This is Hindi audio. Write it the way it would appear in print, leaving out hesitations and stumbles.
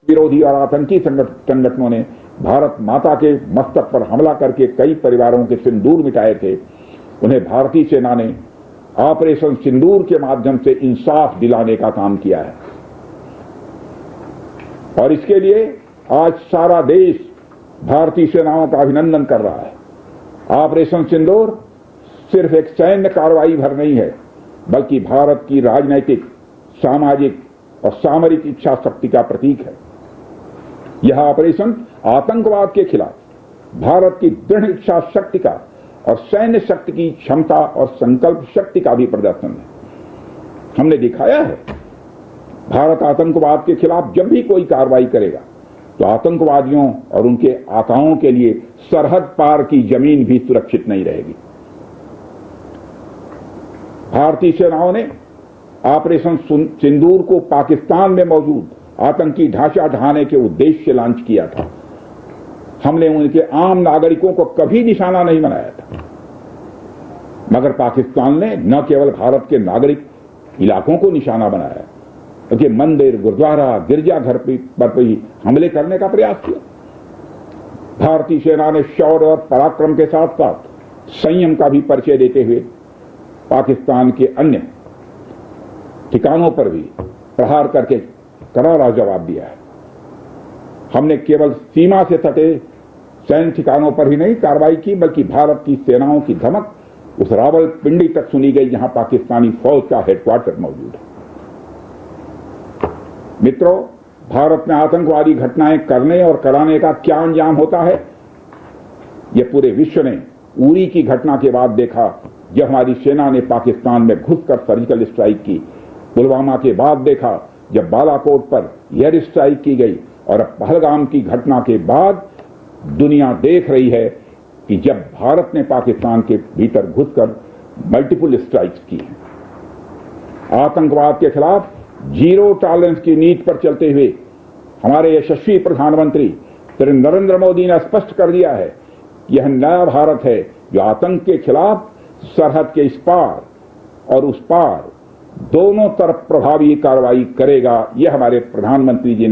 विरोधी और आतंकी संगठनों ने भारत माता के मस्तक पर हमला करके कई परिवारों के सिंदूर मिटाए थे, उन्हें भारतीय सेना ने ऑपरेशन सिंदूर के माध्यम से इंसाफ दिलाने का काम किया है। और इसके लिए आज सारा देश भारतीय सेनाओं का अभिनंदन कर रहा है। ऑपरेशन सिंदूर सिर्फ एक सैन्य कार्रवाई भर नहीं है, बल्कि भारत की राजनैतिक, सामाजिक और सामरिक इच्छा शक्ति का प्रतीक है। यह ऑपरेशन आतंकवाद के खिलाफ भारत की दृढ़ इच्छा शक्ति का और सैन्य शक्ति की क्षमता और संकल्प शक्ति का भी प्रदर्शन है। हमने दिखाया है, भारत आतंकवाद के खिलाफ जब भी कोई कार्रवाई करेगा तो आतंकवादियों और उनके आकाओं के लिए सरहद पार की जमीन भी सुरक्षित नहीं रहेगी। भारतीय सेनाओं ने ऑपरेशन सिंदूर को पाकिस्तान में मौजूद आतंकी ढांचा ढहाने के उद्देश्य से लॉन्च किया था। हमने उनके आम नागरिकों को कभी निशाना नहीं बनाया था, मगर पाकिस्तान ने न केवल भारत के नागरिक इलाकों को निशाना बनाया, बल्कि मंदिर, गुरुद्वारा, गिरजाघर पर भी हमले करने का प्रयास किया। भारतीय सेना ने शौर्य और पराक्रम के साथ साथ संयम का भी परिचय देते हुए पाकिस्तान के अन्य ठिकानों पर भी प्रहार करके करारा जवाब दिया है। हमने केवल सीमा से सटे सैन्य ठिकानों पर ही नहीं कार्रवाई की, बल्कि भारत की सेनाओं की धमक उस रावलपिंडी तक सुनी गई जहां पाकिस्तानी फौज का हेडक्वार्टर मौजूद है। मित्रों, भारत में आतंकवादी घटनाएं करने और कराने का क्या अंजाम होता है, यह पूरे विश्व ने उरी की घटना के बाद देखा, जब हमारी सेना ने पाकिस्तान में घुसकर सर्जिकल स्ट्राइक की। पुलवामा के बाद देखा, जब बालाकोट पर एयर स्ट्राइक की गई, और अब पहलगाम की घटना के बाद दुनिया देख रही है कि जब भारत ने पाकिस्तान के भीतर घुसकर मल्टीपल स्ट्राइक्स की हैं। आतंकवाद के खिलाफ जीरो टॉलरेंस की नीति पर चलते हुए हमारे यशस्वी प्रधानमंत्री श्री नरेंद्र मोदी ने स्पष्ट कर दिया है कि यह नया भारत है जो आतंक के खिलाफ सरहद के इस पार और उस पार दोनों तरफ प्रभावी कार्रवाई करेगा। यह हमारे प्रधानमंत्री जी ने